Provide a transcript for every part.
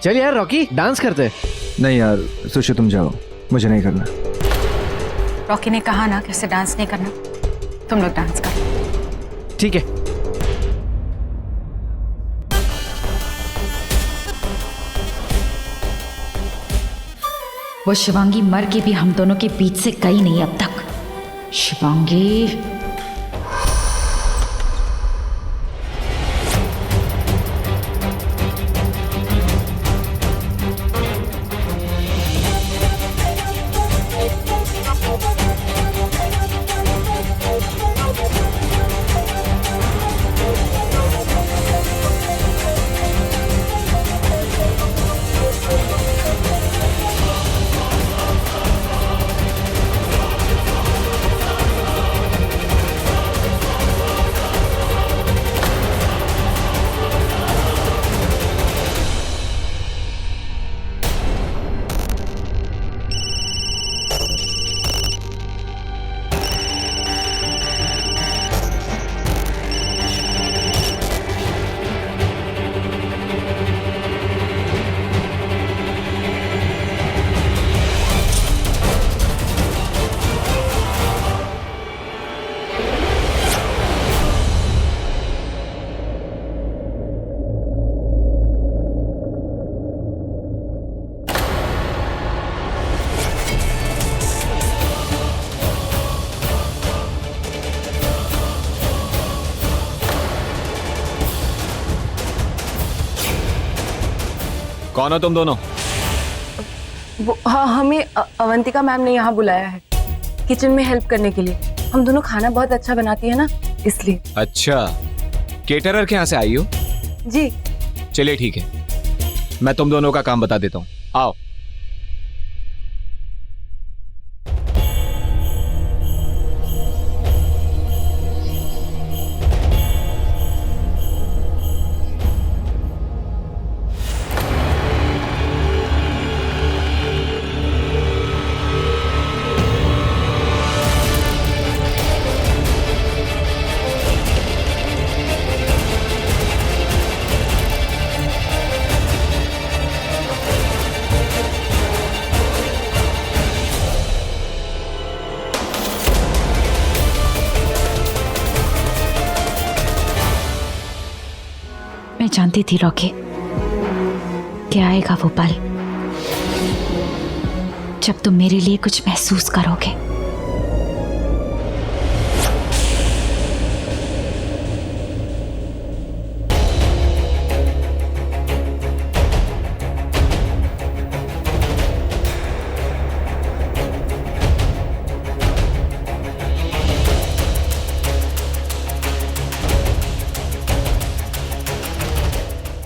चल यार Rocky, dance करते। नहीं यार सुशी, तुम जाओ, मुझे नहीं करना। रॉकी ने कहा ना कि उसे डांस नहीं करना, तुम लोग डांस करो। ठीक है। वो शिवांगी मर के भी हम दोनों के बीच से गई नहीं अब तक। शिवांगी, कौन हो तुम दोनों? हाँ, हमें अवंतिका मैम ने यहाँ बुलाया है किचन में हेल्प करने के लिए। हम दोनों खाना बहुत अच्छा बनाती है ना, इसलिए। अच्छा, केटरर के यहाँ से आई हो? जी। चलिए ठीक है, मैं तुम दोनों का काम बता देता हूँ, आओ। मैं जानती थी रॉकी कि आएगा वो पल जब तुम मेरे लिए कुछ महसूस करोगे।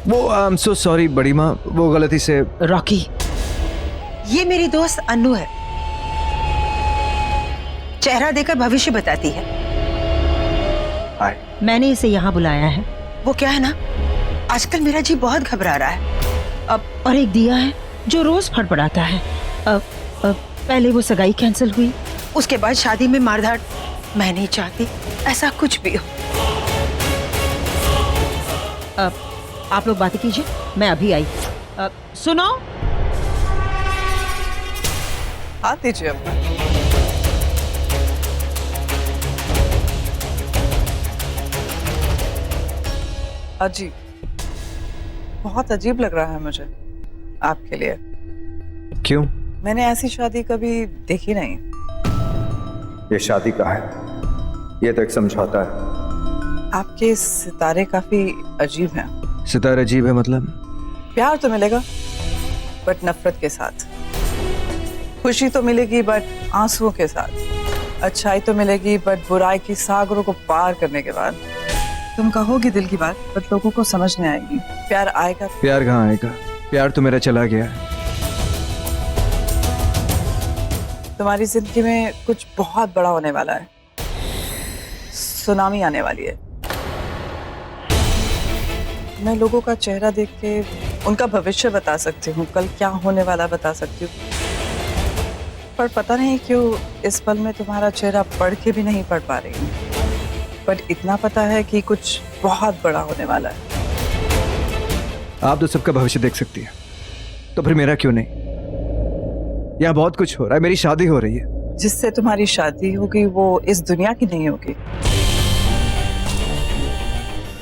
वो आई एम सो सॉरी बड़ी माँ, वो गलती से। रॉकी, ये मेरी दोस्त अन्नू है, चेहरा देखकर भविष्य बताती है। हाय। मैंने इसे यहाँ बुलाया है। वो क्या है ना, आजकल मेरा जी बहुत घबरा रहा है। अब और एक दिया है जो रोज फड़फड़ाता है। अब पहले वो सगाई कैंसिल हुई, उसके बाद शादी में मारधाड़। मैं नहीं चाहती ऐसा कुछ भी हो। अब आप लोग बातें कीजिए, मैं अभी आई। सुनो, हाथ दीजिए अपना। अजीब, बहुत अजीब लग रहा है मुझे आपके लिए। क्यों? मैंने ऐसी शादी कभी देखी नहीं। ये शादी का है, ये तो एक समझौता है। आपके सितारे काफी अजीब हैं। सितारे अजीब है मतलब? प्यार तो मिलेगा बट नफरत के साथ, खुशी तो मिलेगी बट आंसुओं के साथ, अच्छाई तो मिलेगी बट बुराई की सागरों को पार करने के बाद। तुम कहोगी दिल की बात बट लोगों को समझ नहीं आएगी। प्यार आएगा। प्यार कहाँ आएगा? प्यार तो मेरा चला गया है। तुम्हारी जिंदगी में कुछ बहुत बड़ा होने वाला है, सुनामी आने वाली है। मैं लोगों का चेहरा देख के उनका भविष्य बता सकती हूँ, कल क्या होने वाला बता सकती हूँ, पर पता नहीं क्यों इस पल में तुम्हारा चेहरा पढ़ के भी नहीं पढ़ पा रही हूँ। बट इतना पता है कि कुछ बहुत बड़ा होने वाला है। आप तो सबका भविष्य देख सकती है। तो फिर मेरा क्यों नहीं? यहाँ बहुत कुछ हो रहा है, मेरी शादी हो रही है। जिससे तुम्हारी शादी होगी वो इस दुनिया की नहीं होगी।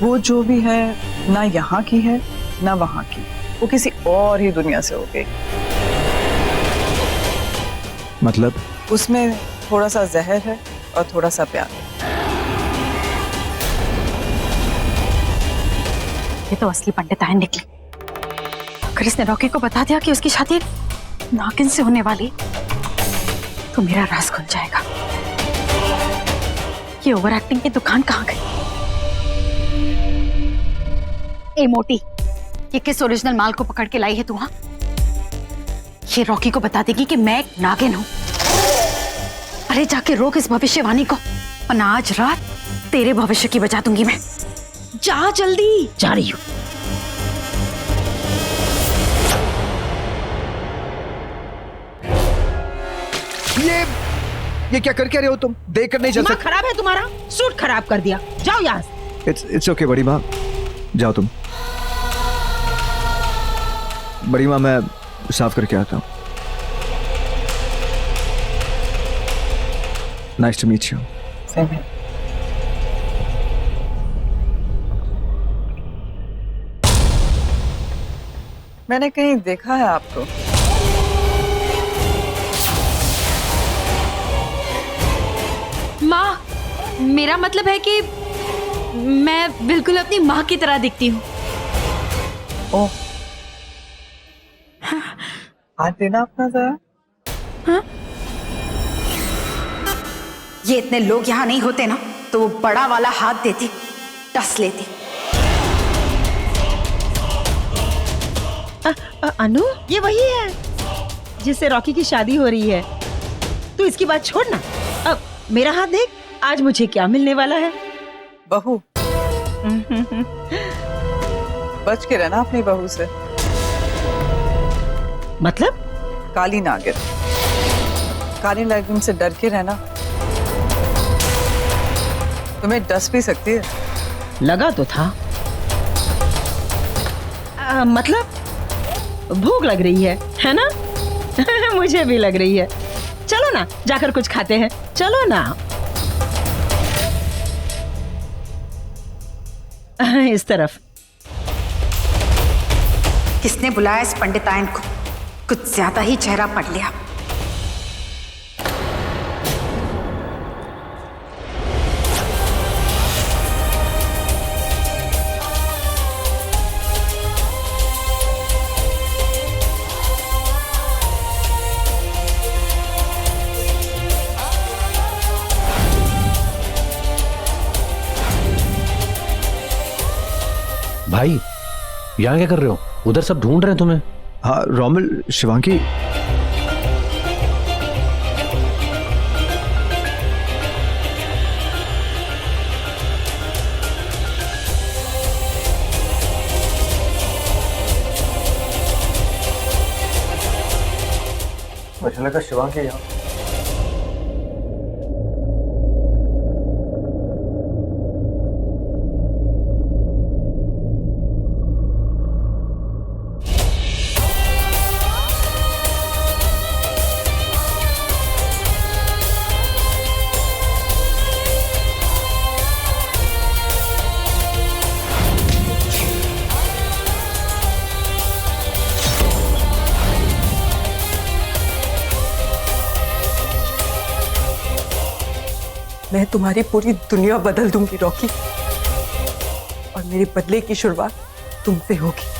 वो जो भी है ना यहाँ की है ना वहां की, वो किसी और ही दुनिया से होगी। मतलब? उसमें थोड़ा सा जहर है और थोड़ा सा प्यार। ये तो असली पंडिताइन निकली। अगर इसने रॉकी को बता दिया कि उसकी शादी नागिन से होने वाली, तो मेरा राज खुल जाएगा। ये ओवर एक्टिंग की दुकान कहाँ गई? ए मोटी, ये किस ओरिजिनल माल को पकड़ के लाई है तू? हाँ, ये रॉकी को बता देगी कि मैं एक नागिन हूं। अरे जाके रोक इस भविष्यवाणी को, वरना आज रात तेरे भविष्य की बचा दूंगी मैं। जा जल्दी। जा रही हूँ। ये क्या कर रहे हो तुम? देख कर नहीं चल दिमाग सकते? खराब है तुम्हारा? सूट खराब कर दिया। जाओ यहाँ से। इट्स ओके बड़ी माँ, जाओ तुम। बड़ी माँ मैं साफ करके आता हूँ। Nice to meet you. मैंने कहीं देखा है आपको। माँ, मेरा मतलब है कि मैं बिल्कुल अपनी माँ की तरह दिखती हूँ। ओह, हाथ देना अपना जरा। ये इतने लोग यहाँ नहीं होते ना, तो वो बड़ा वाला हाथ देती, टस लेती। अनु, ये वही है जिससे रॉकी की शादी हो रही है। तू इसकी बात छोड़ ना। अब मेरा हाथ देख, आज मुझे क्या मिलने वाला है। बहू। बच के रहना अपनी बहू से। मतलब? काली नागिन, काली नागिन से डर के रहना। तुम्हें डस भी सकती है। लगा तो था। मतलब भूख लग रही है ना? मुझे भी लग रही है। चलो ना, जाकर कुछ खाते हैं। चलो ना। इस तरफ। किसने बुलाया इस पंडिताइन को? कुछ ज्यादा ही चेहरा पड़ लिया। भाई, यहाँ क्या कर रहे हो? उधर सब ढूंढ रहे हैं तुम्हें। हाँ रोमिल, शिवांगी। मुझे लगा शिवांगी यहाँ। मैं तुम्हारी पूरी दुनिया बदल दूंगी रॉकी, और मेरे बदले की शुरुआत तुमसे होगी।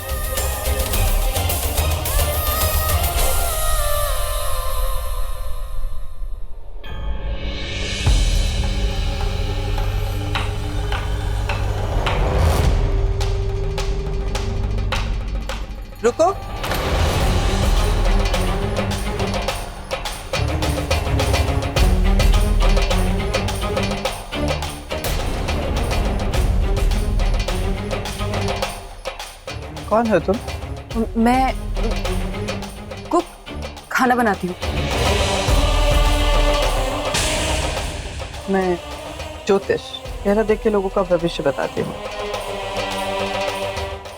रुको। कौन हो तुम? मैं कुक, खाना बनाती हूँ। मैं ज्योतिष, चेहरा देख के लोगों का भविष्य बताती हूँ।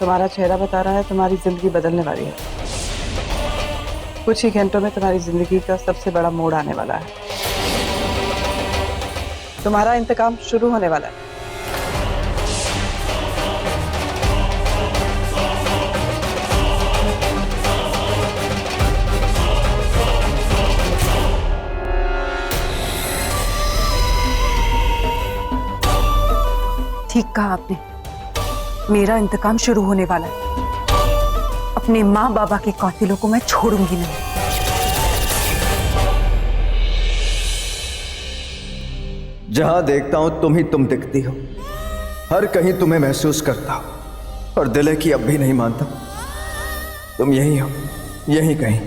तुम्हारा चेहरा बता रहा है तुम्हारी जिंदगी बदलने वाली है। कुछ ही घंटों में तुम्हारी जिंदगी का सबसे बड़ा मोड़ आने वाला है। तुम्हारा इंतकाम शुरू होने वाला है। ठीक कहा आपने, मेरा इंतकाम शुरू होने वाला है। अपने माँ बाबा के कातिलों को मैं छोड़ूंगी नहीं। जहां देखता हूं तुम ही तुम दिखती हो, हर कहीं तुम्हें महसूस करता हूं, और दिल है कि अब भी नहीं मानता तुम यही हो, यही कहीं।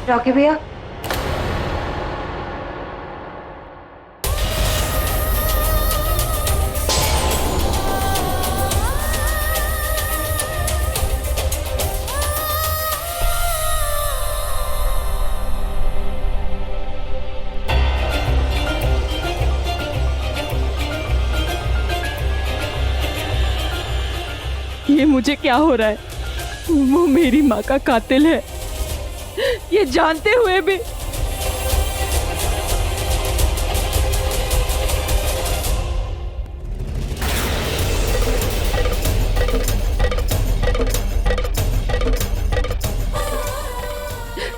रॉकी भैया, ये मुझे क्या हो रहा है? वो मेरी माँ का कातिल है, ये जानते हुए भी।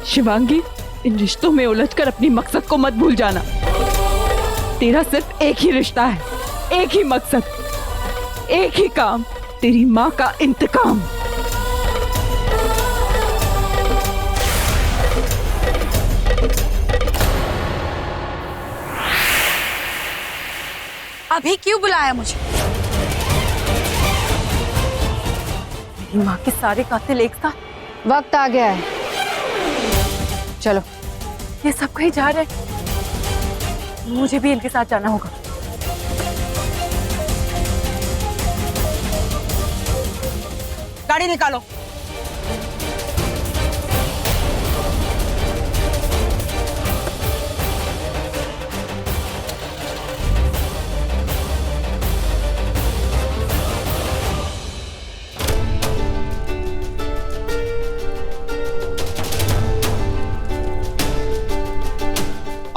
शिवांगी, इन रिश्तों में उलझकर अपनी मकसद को मत भूल जाना। तेरा सिर्फ एक ही रिश्ता है, एक ही मकसद, एक ही काम, तेरी माँ का इंतकाम। अभी क्यों बुलाया मुझे? मेरी माँ के सारे कातिल एक साथ। वक्त आ गया है, चलो। ये सब कहीं जा रहे हैं, मुझे भी इनके साथ जाना होगा। गाड़ी निकालो।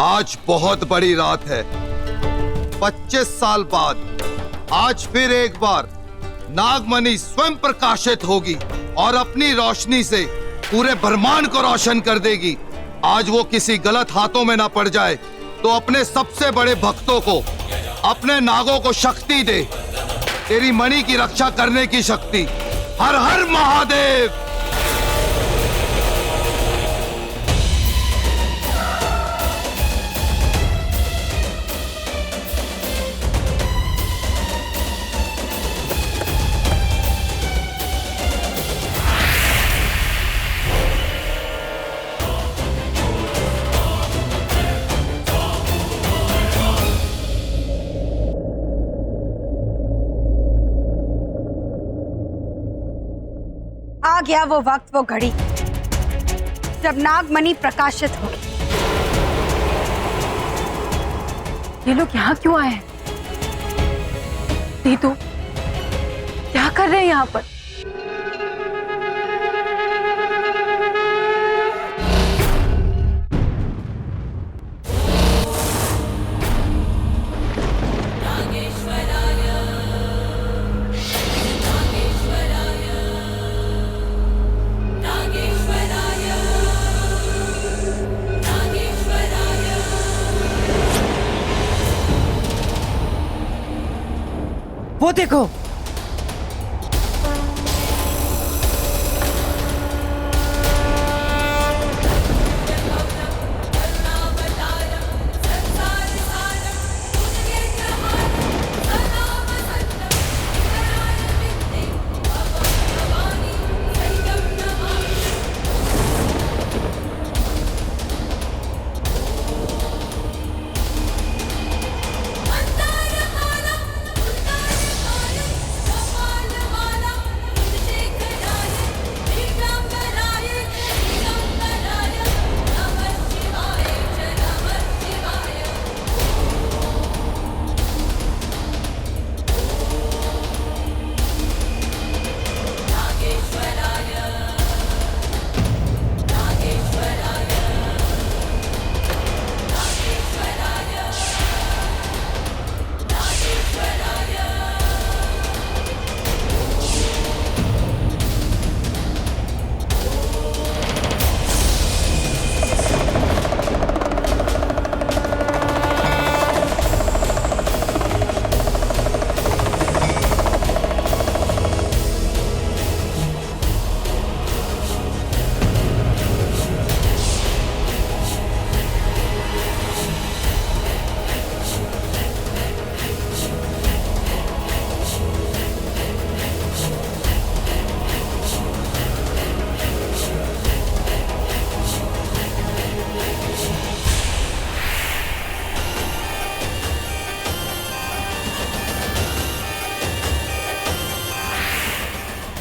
आज बहुत बड़ी रात है। 25 साल बाद आज फिर एक बार नागमणि स्वयं प्रकाशित होगी और अपनी रोशनी से पूरे ब्रह्मांड को रोशन कर देगी। आज वो किसी गलत हाथों में ना पड़ जाए, तो अपने सबसे बड़े भक्तों को, अपने नागों को शक्ति दे, तेरी मणि की रक्षा करने की शक्ति। हर हर महादेव। आ गया वो वक्त, वो घड़ी जब नागमणि प्रकाशित होगी। ये लोग यहाँ क्यों आए हैं? नीतू, क्या कर रहे हैं यहाँ पर? वो देखो।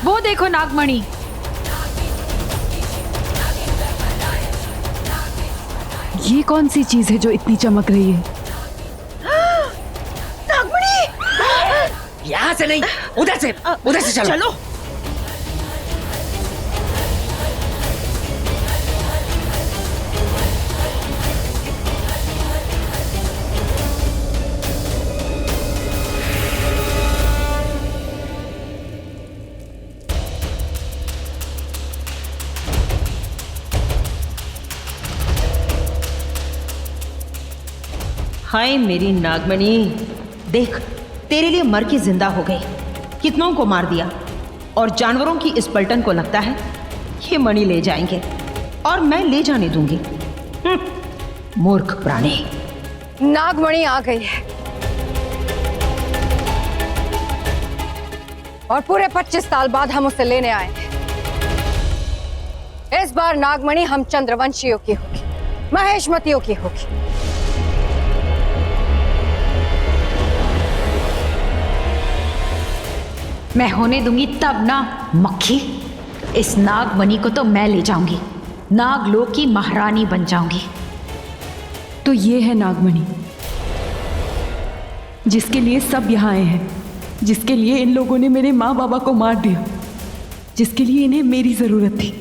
वो देखो नागमणि। ये कौन सी चीज है जो इतनी चमक रही है? नागमणि! यहाँ से नहीं, उधर से चलो। चलो। हाय मेरी नागमणि, देख तेरे लिए मर के जिंदा हो गई, कितनों को मार दिया, और जानवरों की इस पलटन को लगता है ये मणि ले जाएंगे और मैं ले जाने दूंगी। मूर्ख प्राणी। नागमणि आ गई है और पूरे 25 साल बाद हम उसे लेने आए हैं। इस बार नागमणि हम चंद्रवंशियों की होगी, महेशमतियों की होगी। मैं होने दूंगी तब ना मक्खी। इस नागमणि को तो मैं ले जाऊंगी, नागलोक की महारानी बन जाऊंगी। तो ये है नागमणि जिसके लिए सब यहाँ आए हैं, जिसके लिए इन लोगों ने मेरे माँ बाबा को मार दिया, जिसके लिए इन्हें मेरी जरूरत थी।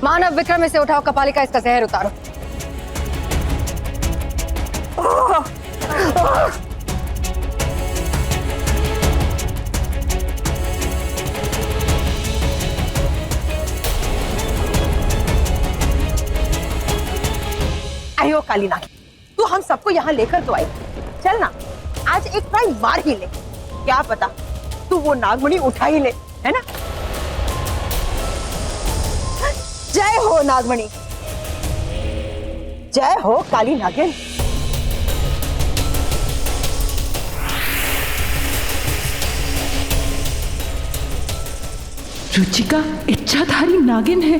मानव विक्रम, इसे उठाओ, कपालिका इसका जहर उतारो। आयो काली नागी, तू हम सबको यहाँ लेकर तो आई, चल ना आज एक ट्राई मार ही ले, क्या पता तू वो नागमणि उठा ही ले, है ना? जय हो नागमणि, जय हो काली नागिन। रुचिका इच्छाधारी नागिन है।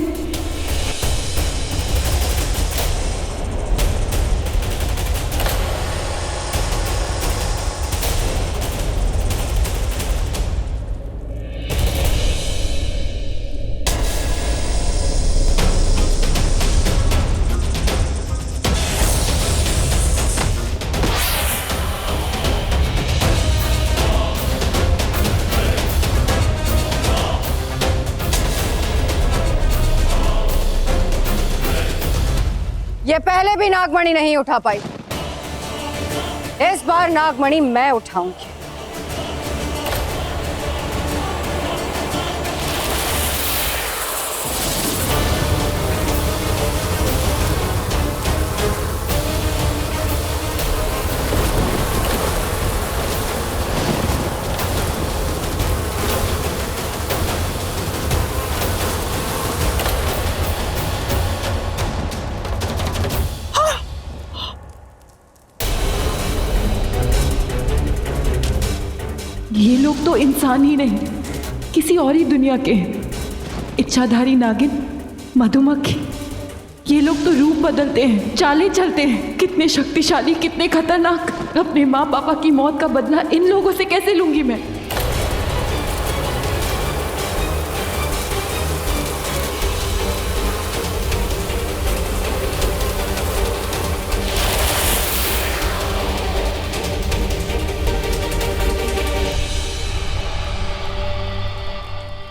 ये पहले भी नागमणि नहीं उठा पाई, इस बार नागमणि मैं उठाऊंगी। ये लोग तो इंसान ही नहीं, किसी और ही दुनिया के हैं। इच्छाधारी नागिन, मधुमक्खी, ये लोग तो रूप बदलते हैं, चालें चलते हैं। कितने शक्तिशाली, कितने खतरनाक। अपने माँ पापा की मौत का बदला इन लोगों से कैसे लूंगी मैं?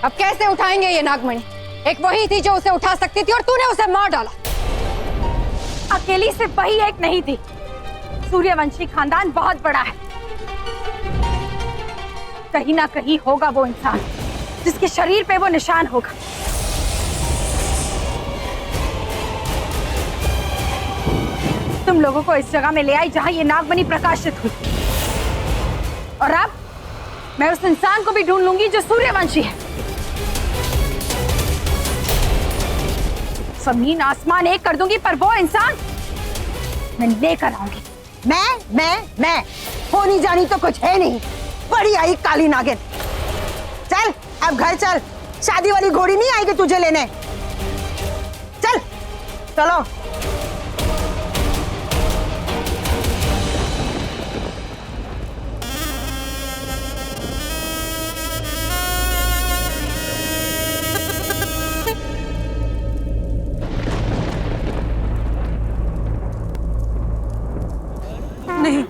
अब कैसे उठाएंगे ये नागमणि? एक वही थी जो उसे उठा सकती थी और तूने उसे मार डाला। अकेली सिर्फ वही एक नहीं थी, सूर्यवंशी खानदान बहुत बड़ा है। कहीं ना कहीं होगा वो इंसान जिसके शरीर पे वो निशान होगा। तुम लोगों को इस जगह में ले आई जहां ये नागमणि प्रकाशित हुई, और अब मैं उस इंसान को भी ढूंढ लूंगी जो सूर्यवंशी है। जमीन आसमान एक कर दूंगी, पर वो इंसान मैं लेकर आऊंगी। मैं होनी जानी तो कुछ है नहीं। बड़ी आई काली नागिन। चल अब घर चल, शादी वाली घोड़ी नहीं आएगी तुझे लेने। चल चलो। नहीं,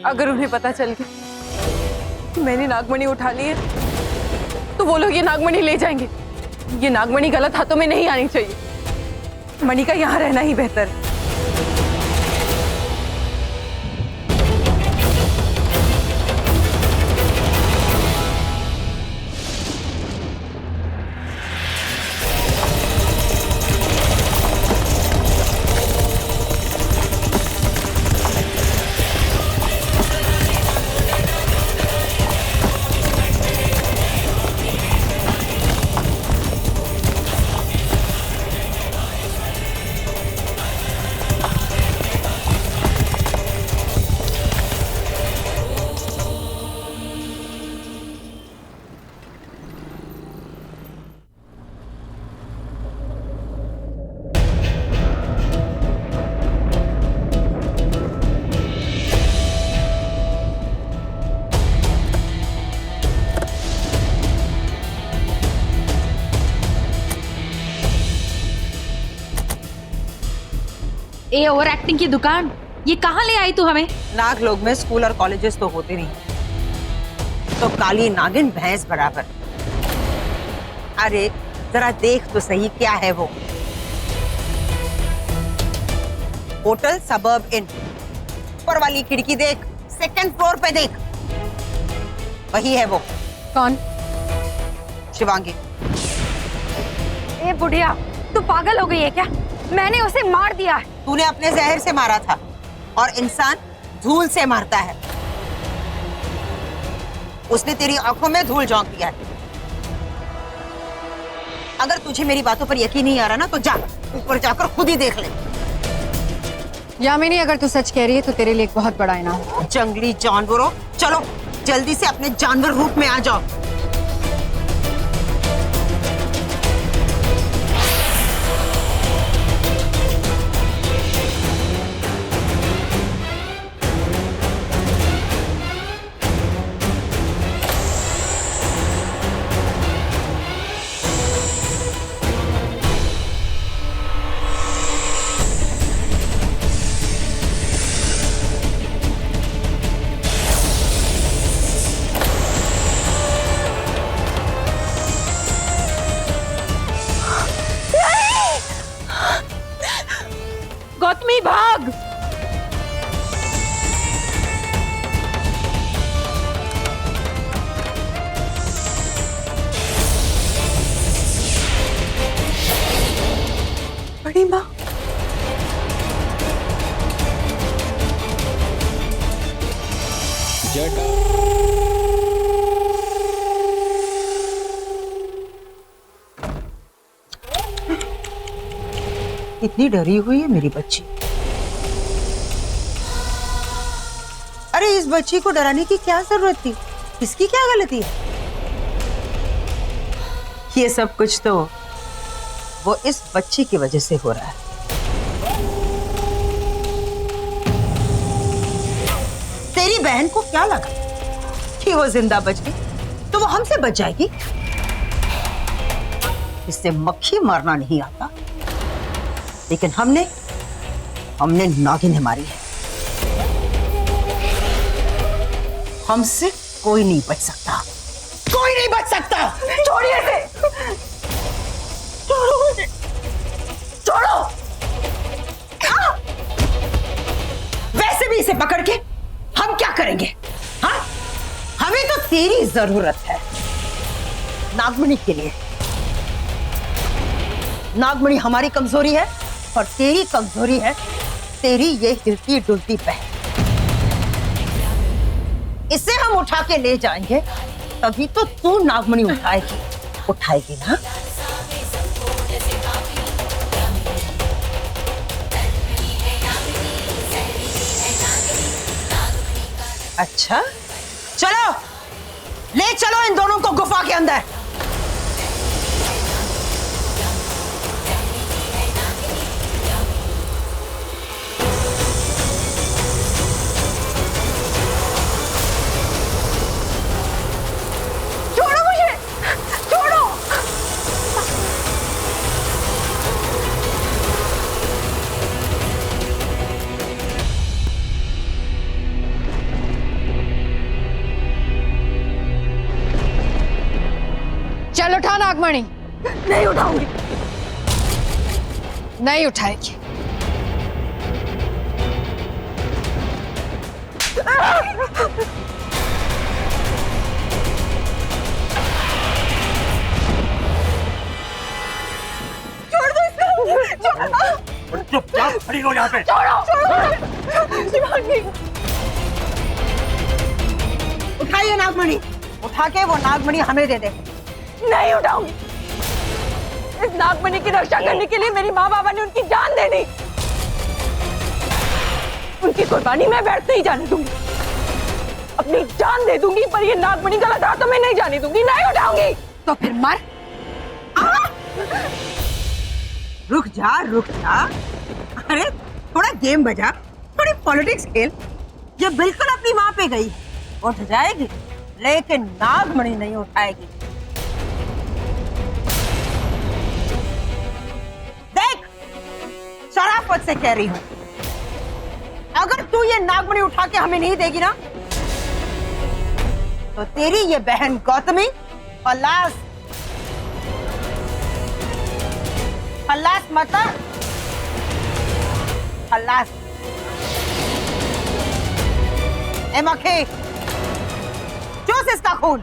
अगर उन्हें पता चल गया कि मैंने नागमणि उठा ली है तो वो लोग ये नागमणि ले जाएंगे। ये नागमणि गलत हाथों में नहीं आनी चाहिए। मणि का यहाँ रहना ही बेहतर है। ए ओवर एक्टिंग की दुकान, ये कहाँ ले आई तू हमें? नाग लोग में स्कूल और कॉलेजेस तो होते नहीं, तो काली नागिन भैंस बराबर। अरे जरा देख तो सही क्या है वो। होटल सबर्ब इन, ऊपर वाली खिड़की देख, सेकंड फ्लोर पे देख, वही है वो। कौन? शिवांगी। ए बुढ़िया, तू पागल हो गई है क्या? मैंने उसे मार दिया है। तूने अपने जहर से मारा था, और इंसान धूल से मारता है। उसने तेरी आंखों में धूल झोंक दिया है। अगर तुझे मेरी बातों पर यकीन नहीं आ रहा ना तो जा ऊपर जाकर खुद ही देख ले। यामिनी, अगर तू सच कह रही है तो तेरे लिए एक बहुत बड़ा इनाम है। जंगली जानवरों, चलो जल्दी से अपने जानवर रूप में आ जाओ। गौतमी भाग। बड़ी माँ, इतनी डरी हुई है मेरी बच्ची। अरे इस बच्ची को डराने की क्या जरूरत थी? इसकी क्या गलती है? ये सब कुछ तो वो इस बच्ची की वजह से हो रहा है। तेरी बहन को क्या लगा कि वो जिंदा बच गई तो वो हमसे बच जाएगी? इससे मक्खी मारना नहीं आता, लेकिन हमने नागिन मारी है। हमसे कोई नहीं बच सकता, कोई नहीं बच सकता। छोड़िए इसे, छोड़ो मुझे, छोड़ो। वैसे भी इसे पकड़ के हम क्या करेंगे? हाँ, हमें तो तेरी जरूरत है नागमणि के लिए। नागमणि हमारी कमजोरी है और तेरी कमजोरी है तेरी ये हिलती डुलती बहन। इसे हम उठा के ले जाएंगे तभी तो तू नागमणि उठाएगी ना? अच्छा चलो, ले चलो इन दोनों को गुफा के अंदर। चल उठा नागमणि। नहीं उठाऊंगी। नहीं उठाएगी। छोड़ दो इसको। चुपचाप खड़ी हो यहाँ पे। उठाइए नागमणि, उठा के वो नागमणि हमें दे दे। नहीं उठाऊंगी। इस नागमणि की रक्षा करने के लिए मेरी माँ बाबा ने उनकी जान दे दी। उनकी कुर्बानी मैं व्यर्थ नहीं जाने दूंगी। अपनी जान दे दूंगी, पर ये नागमणि गलत हाथों में नहीं जाने दूंगी। नहीं उठाऊंगी। तो फिर मर। रुक जा रुक जा। अरे थोड़ा गेम बजा, थोड़ी पॉलिटिक्स खेल। ये बिल्कुल अपनी माँ पे गई, उठ जाएगी लेकिन नागमणि नहीं उठाएगी। देख, शराफत से कह रही हूं, अगर तू ये नागमणि उठा के हमें नहीं देगी ना तो तेरी ये बहन गौतमी खलास माता, खलास। ए मक्खी, चूस इसका खून,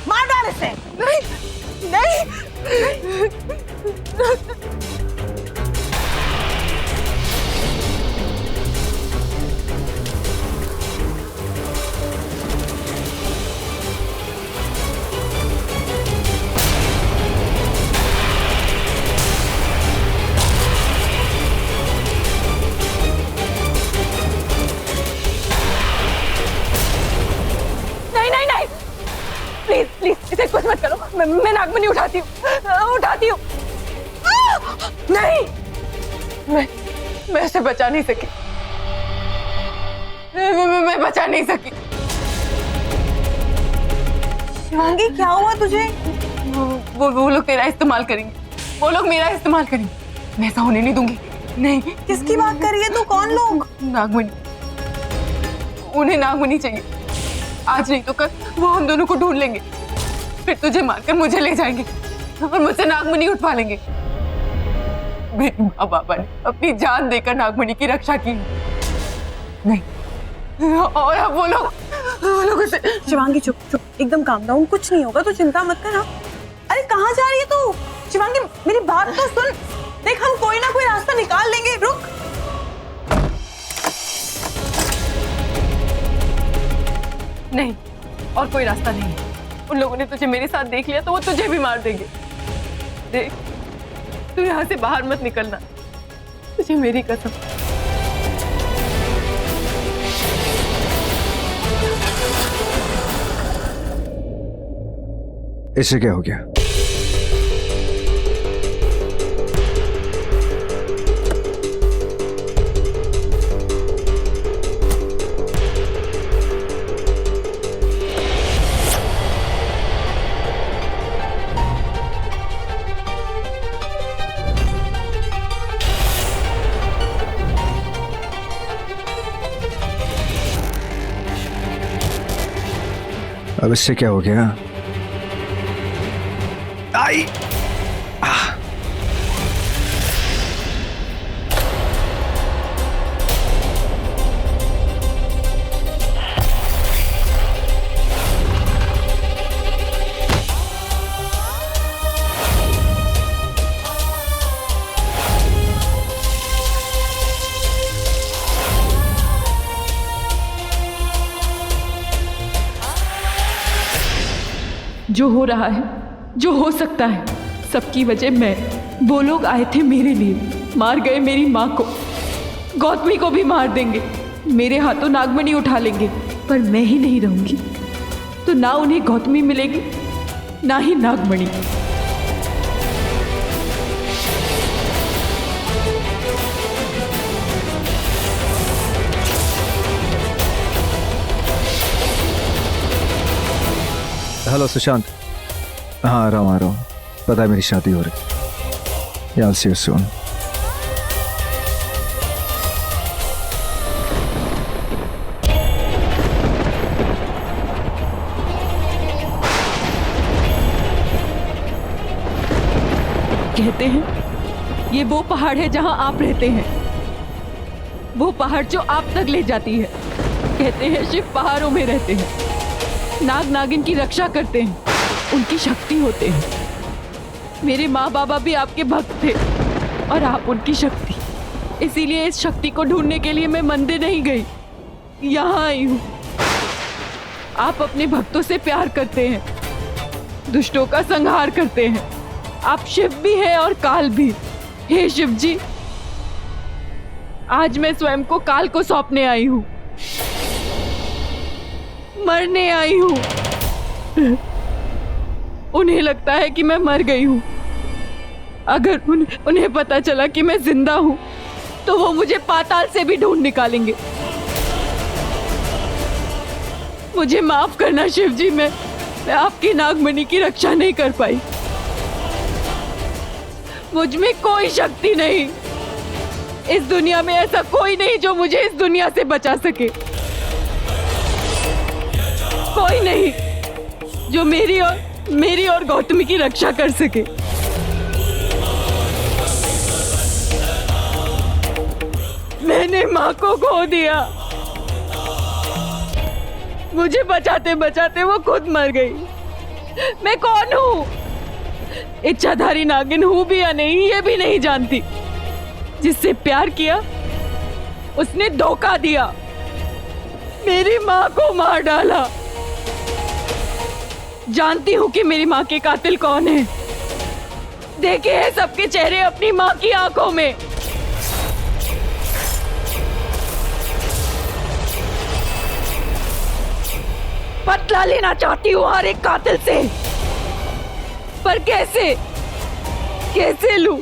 मार डाल इसे। नहीं नहीं। मुझसे कुछ मत करो। मैं नागमणि उठाती हूँ। नहीं, मैं उसे बचा नहीं सकी। मैं बचा नहीं सकी। शिवांगी, क्या हुआ तुझे? वो लोग तेरा इस्तेमाल करेंगे। मैं ऐसा होने नहीं दूंगी। नहीं। किसकी बात कर रही है तू? कौन लोग? नागमणि। उन्हें नागमणि चाहिए। आज नहीं तो कल वो हम दोनों को ढूंढ लेंगे, फिर तुझे मारकर मुझे ले जाएंगे और मुझसे नागमणि उठवा लेंगे। मेरे माँ बाबा ने अपनी जान देकर नागमणि की रक्षा की। नहीं, और अब वो लोग उसे। शिवांगी चुप, एकदम काम डाउन, कुछ नहीं होगा, तू चिंता मत कर। अरे कहाँ जा रही है तू? शिवांगी मेरी बात तो सुन। देख, हम कोई ना कोई रास्ता निकाल लेंगे, रुक। नहीं, और कोई रास्ता नहीं है। उन लोगों ने तुझे मेरे साथ देख लिया तो वो तुझे भी मार देंगे। देख, तू यहाँ से बाहर मत निकलना, तुझे मेरी कसम। इससे क्या हो गया? अब इससे क्या हो गया? आई! जो हो रहा है, जो हो सकता है, सबकी वजह मैं। वो लोग आए थे मेरे लिए, मार गए मेरी माँ को, गौतमी को भी मार देंगे, मेरे हाथों नागमणि उठा लेंगे, पर मैं ही नहीं रहूंगी तो ना उन्हें गौतमी मिलेगी ना ही नागमणि। हेलो सुशांत। हाँ, आ रहा हूँ। पता है मेरी शादी हो रही। I'll see you soon. कहते हैं ये वो पहाड़ है जहां आप रहते हैं, वो पहाड़ जो आप तक ले जाती है। कहते हैं शिव पहाड़ों में रहते हैं, नाग नागिन की रक्षा करते हैं, उनकी शक्ति होते हैं। मेरे माँ बाबा भी आपके भक्त थे और आप उनकी शक्ति। इसीलिए इस शक्ति को ढूंढने के लिए मैं मंदिर नहीं गई, यहाँ आई हूँ। आप अपने भक्तों से प्यार करते हैं, दुष्टों का संहार करते हैं। आप शिव भी हैं और काल भी। हे शिव जी, आज मैं स्वयं को काल को सौंपने आई हूँ, मरने आई हूँ। उन्हें लगता है कि मैं मर गई हूँ। अगर उन्हें पता चला कि मैं जिंदा हूँ तो वो मुझे पाताल से भी ढूंढ निकालेंगे। मुझे माफ करना शिव जी, मैं आपकी नागमणि की रक्षा नहीं कर पाई। मुझ में कोई शक्ति नहीं। इस दुनिया में ऐसा कोई नहीं जो मुझे इस दुनिया से बचा सके। कोई नहीं जो मेरी और गौतमी की रक्षा कर सके। मैंने माँ को खो दिया। मुझे बचाते बचाते वो खुद मर गई। मैं कौन हूँ? इच्छाधारी नागिन हूँ भी या नहीं ये भी नहीं जानती। जिससे प्यार किया उसने धोखा दिया, मेरी माँ को मार डाला। जानती हूँ कि मेरी माँ के कातिल कौन है। देखे हैं सबके चेहरे अपनी माँ की आंखों में। बदला लेना चाहती हूँ हर एक कातिल से। पर कैसे कैसे लूं?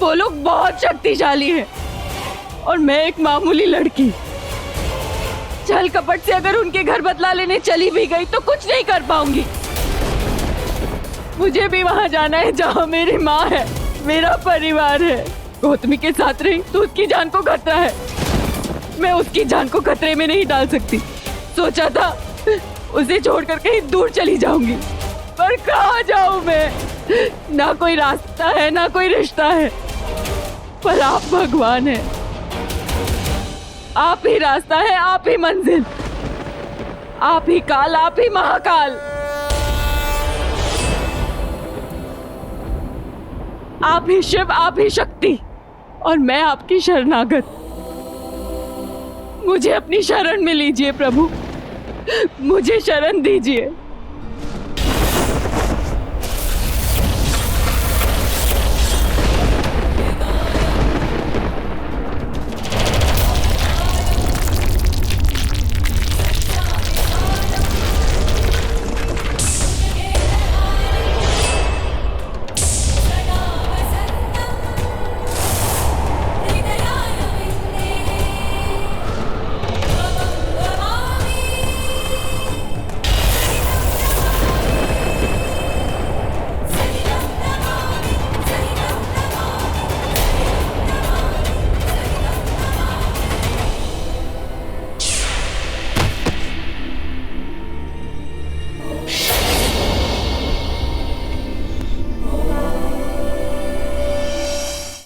वो लोग बहुत शक्तिशाली हैं और मैं एक मामूली लड़की। छल कपट से अगर उनके घर बदला लेने चली भी गई तो कुछ नहीं कर पाऊंगी। मुझे भी वहां जाना है जहां मेरी माँ है, मेरा परिवार है। गौतमी के साथ रही तो उसकी जान को खतरा है, मैं उसकी जान को खतरे में नहीं डाल सकती। सोचा था उसे छोड़कर कहीं दूर चली जाऊंगी, पर कहाँ जाऊं मैं? ना कोई रास्ता है ना कोई रिश्ता है, पर आप भगवान हैं। आप ही रास्ता है, आप ही मंजिल, आप ही काल, आप ही महाकाल। आप ही शिव, आप ही शक्ति, और मैं आपकी शरणागत। मुझे अपनी शरण में लीजिए प्रभु, मुझे शरण दीजिए।